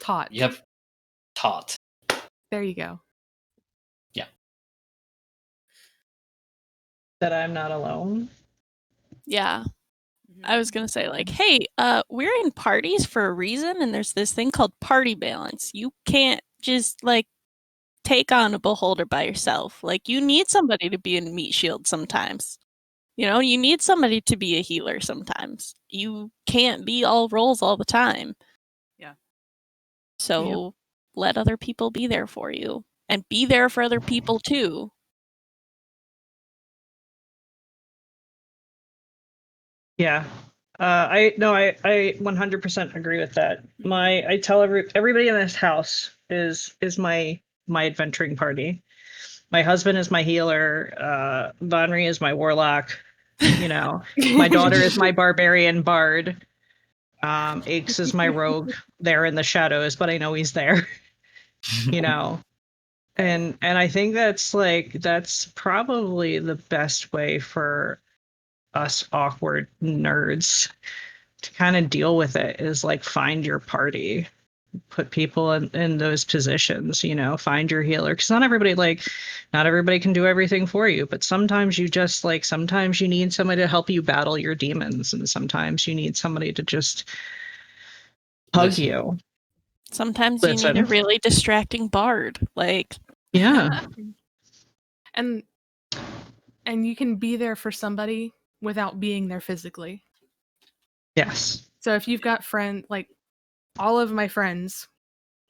Taught. You have taught. There you go. Yeah. That I'm not alone. Yeah. I was going to say, like, hey, we're in parties for a reason, and there's this thing called party balance. You can't just, like, take on a beholder by yourself. Like, you need somebody to be a meat shield sometimes. You know, you need somebody to be a healer sometimes. You can't be all roles all the time. Yeah. So let other people be there for you. And be there for other people, too. Yeah. I 100% agree with that. I tell everybody in this house is my adventuring party. My husband is my healer. Vonry is my warlock. You know, my daughter is my barbarian bard. Aches is my rogue there in the shadows, but I know he's there. You know. And I think that's probably the best way for us awkward nerds to kind of deal with it, is like find your party, put people in those positions, you know, find your healer, because not everybody can do everything for you, but sometimes you just sometimes you need somebody to help you battle your demons, and sometimes you need somebody to just hug you. Sometimes you need a really distracting bard, like and you can be there for somebody without being there physically. Yes. So if you've got all of my friends,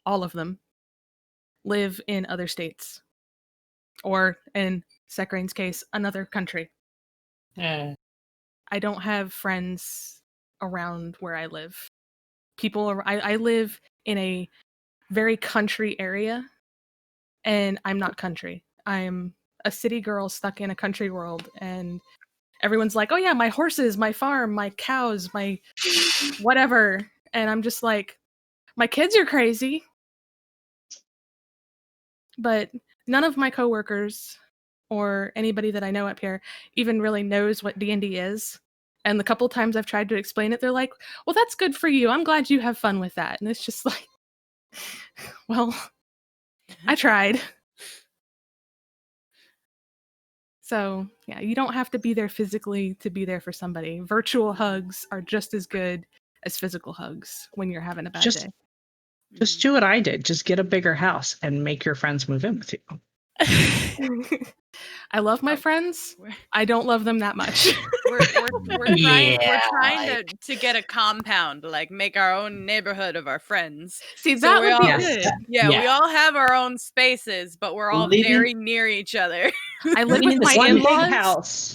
all of them, live in other states. Or in Sekrain's case, another country. I don't have friends around where I live. I live in a very country area, and I'm not country. I'm a city girl stuck in a country world, and everyone's like, oh yeah, my horses, my farm, my cows, my whatever. And I'm just like, my kids are crazy. But none of my coworkers or anybody that I know up here even really knows what D&D is. And the couple times I've tried to explain it, they're like, well, that's good for you. I'm glad you have fun with that. And it's just like, well, I tried. So, yeah, you don't have to be there physically to be there for somebody. Virtual hugs are just as good as physical hugs when you're having a bad day. Just do what I did. Just get a bigger house and make your friends move in with you. I love my friends. I don't love them that much. We're trying to get a compound, like make our own neighborhood of our friends. See, So that we would all, be Yes. good. yeah, we Yeah. all have our own spaces, but we're all Living- very near each other. I live Living with in the my One big in-laws. house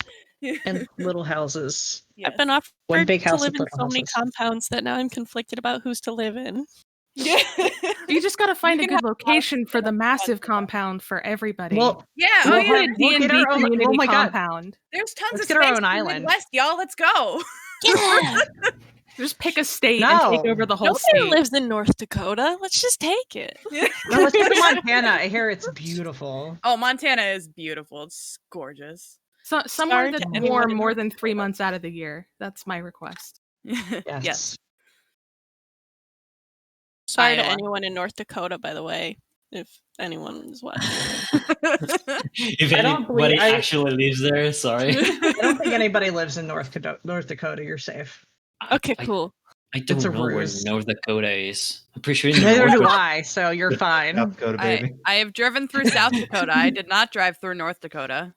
and little houses. Yes. I've been One offered big to house live with in little so many houses. compounds that now I'm conflicted about who's to live in. Yeah. You just gotta find a can good have a lot of location for the fun. massive compound for everybody. Well, Yeah, we oh need yeah. a we'll get D&D our own- community oh my God. compound. There's tons Let's of get our space own in the island. Midwest, y'all. Let's go. Yeah. Just pick a state and take No. over the whole Nobody state. lives in North Dakota. Let's just take it. No, let's go to Montana. I hear it's beautiful. Oh, Montana is beautiful. It's gorgeous. So somewhere Sorry to that's anyone warm in more North than 3 Dakota. months out of the year. That's my request. Yes. Sorry to Iowa. anyone in North Dakota, by the way, if anyone is watching. If I don't anybody believe- I- actually lives there, sorry. I don't think anybody lives in North Dakota. You're safe. Okay, cool. I don't It's a know where ruse. North Dakota is. I'm pretty sure in the Neither north. do I, so you're fine. South Dakota, baby. I have driven through South Dakota. I did not drive through North Dakota.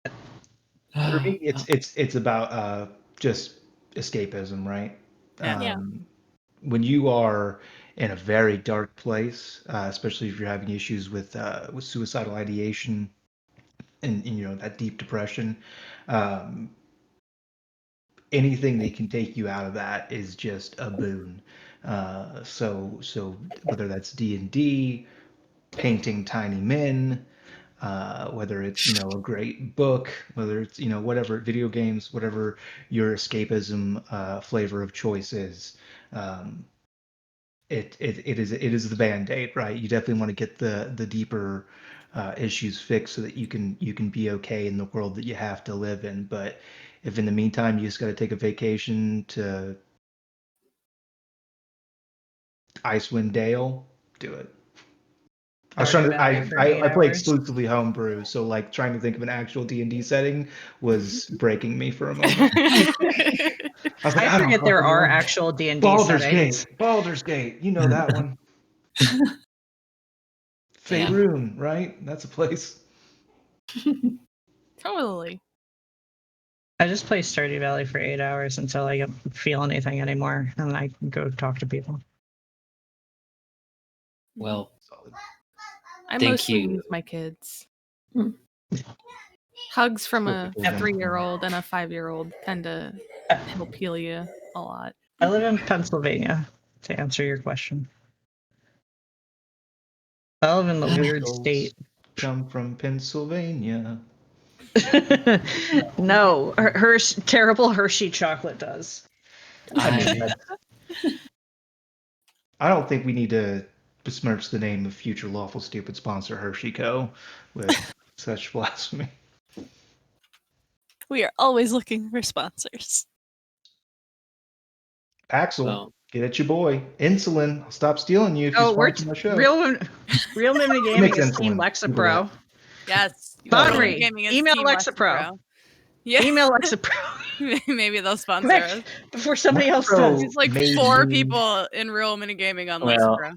For me, it's about just escapism, right? Yeah. When you are in a very dark place, especially if you're having issues with suicidal ideation and you know that deep depression, anything that can take you out of that is just a boon. So whether that's D&D, painting tiny men, whether it's a great book, whether it's whatever video games, whatever your escapism flavor of choice is, it is the Band-Aid, right? You definitely want to get the deeper issues fixed so that you can be okay in the world that you have to live in. But if in the meantime you just got to take a vacation to Icewind Dale, do it. I was trying to. I play exclusively homebrew, so like trying to think of an actual D&D setting was breaking me for a moment. I was like, I don't forget there fucking are know. actual D&D Baldur's settings. Gate. Baldur's Gate. You know that one. Faerun, right? That's a place. Totally. I just play Stardew Valley for 8 hours until I don't feel anything anymore, and I can go talk to people. Well, Solid. I Thank mostly you. use my kids. Hugs from a Perfect. 3-year-old and a 5-year-old tend to help heal you a lot. I live in Pennsylvania, to answer your question. I live in the weird Assholes state. Come from Pennsylvania. No, her terrible Hershey chocolate does. I mean, I don't think we need to besmirch the name of future lawful stupid sponsor Hershey Co. with such blasphemy. We are always looking for sponsors. Axel, Well. get at your boy. Insulin, I'll stop stealing you if you Oh, we're sponsor my show. real Mimmy Gaming Mix is Team insulin. People Lexapro. Yes. Bonry, Real Gaming is email Team Lexapro. Yeah. Email Lexapro. Maybe they'll sponsor us. Quick, before somebody else Lexapro does. There's like made 4 me people in Real Minigaming on Well. Lexapro.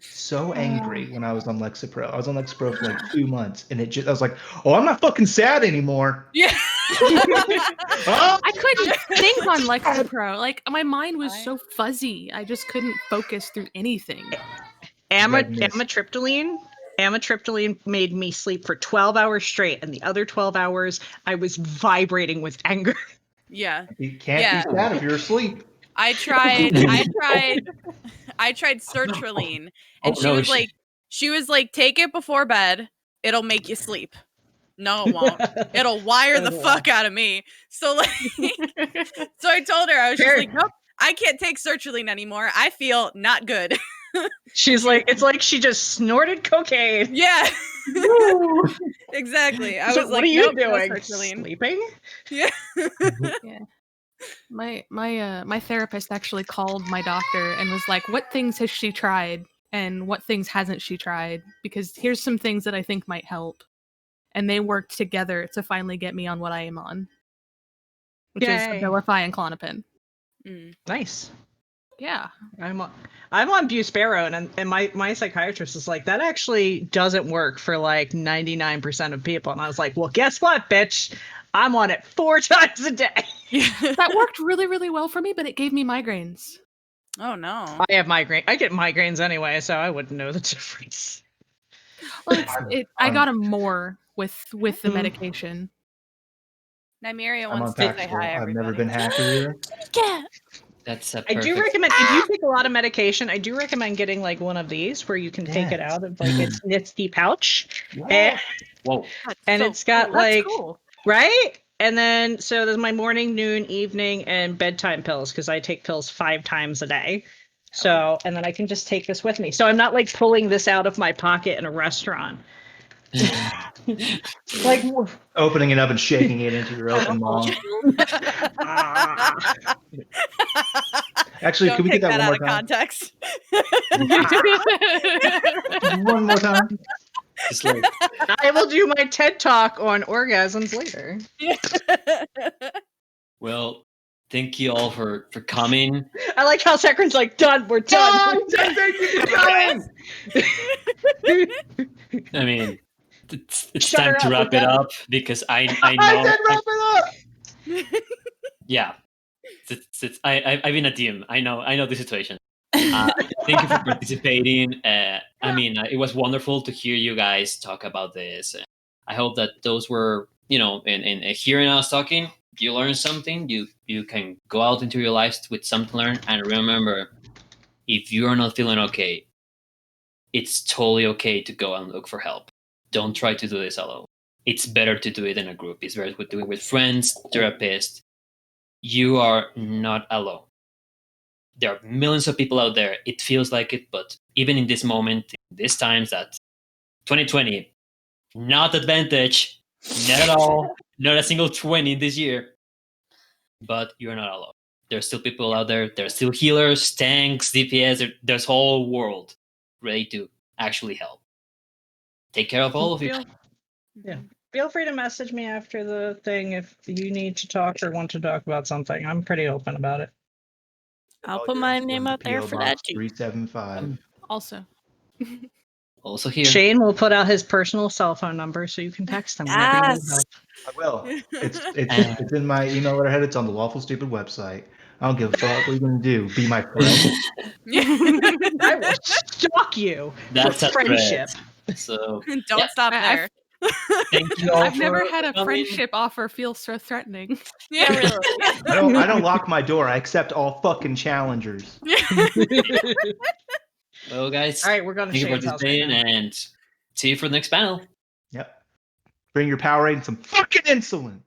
so angry when I was on Lexapro. I was on Lexapro for like 2 months, and I was like, oh, I'm not fucking sad anymore. Yeah. Oh! I couldn't think on Lexapro. Like my mind was so fuzzy. I just couldn't focus through anything. Red mist. Amitriptyline made me sleep for 12 hours straight, and the other 12 hours I was vibrating with anger. Yeah. You can't be sad if you're asleep. I tried sertraline, and she was like, take it before bed. It'll make you sleep. No, it won't. It'll wire the fuck out of me. So like, so I told her, I was just like, nope, I can't take sertraline anymore. I feel not good. She's like, it's like she just snorted cocaine. Yeah. Exactly. I So was what like, are you nope, no doing? sertraline. Sleeping? Yeah. My therapist actually called my doctor and was like, what things has she tried and what things hasn't she tried? Because here's some things that I think might help. And they worked together to finally get me on what I am on, which is Abilify and Klonopin. Nice. Yeah. I'm on buspirone, and my psychiatrist is like, that actually doesn't work for like 99% of people. And I was like, well, guess what, bitch? I'm on it 4 times a day. That worked really, really well for me, but it gave me migraines. Oh no. I have migraine. I get migraines anyway, so I wouldn't know the difference. Well, I got them more with the Mhm. medication. Nymeria I'm on wants to say Paxil. hi, I've never everybody. been hacked either. Yeah. That's a I perfect. do recommend, if you take a lot of medication, I do recommend getting like one of these where you can take it Yes. out of like its nifty pouch. Yes. Whoa. And So it's got cool. That's like, cool. right? And then, so there's my morning, noon, evening, and bedtime pills because I take pills 5 times a day. So, and then I can just take this with me. So I'm not like pulling this out of my pocket in a restaurant. Like, Opening it up and shaking it into your open maw. Actually, Don't could we take get that that one out more of time? context. One more time. Just like, I will do my TED talk on orgasms later. well, thank you all for coming. I like how Sekrain's like, done, we're done. Thank you for coming. I mean, it's Shut time her to up, wrap we're it done. up because I I know. said wrap it up. Yeah, I've been a DM. I know the situation. Thank you for participating. I mean, it was wonderful to hear you guys talk about this. I hope that those were, in hearing us talking, you learned something. You can go out into your lives with something to learn. And remember, if you are not feeling okay, it's totally okay to go and look for help. Don't try to do this alone. It's better to do it in a group. It's better to do it with friends, therapists. You are not alone. There are millions of people out there. It feels like it, but even in this moment, in these times, that 2020, not advantage, not at all, not a single 20 this year, but you're not alone. There's still people out there. There's still healers, tanks, DPS. There's whole world ready to actually help. Take care of all of you. Yeah. Feel free to message me after the thing if you need to talk or want to talk about something. I'm pretty open about it. I'll put my name out there for that too. 375. Also. Also here. Shane will put out his personal cell phone number so you can text him whenever you need Yes. help. I will. It's in my email letterhead. It's on the Lawful Stupid website. I don't give a fuck. What are you gonna do? Be my friend? I will stalk you That's for a friendship. threat. So Don't yeah, stop there. thank you all. I've never for had a coming. friendship offer feel so threatening. Yeah, really. I don't lock my door. I accept all fucking challengers. Well, guys, All right, we're going to thank you for Shane's house right participating, now. and see you for the next panel. Yep. Bring your Powerade and some fucking insulin.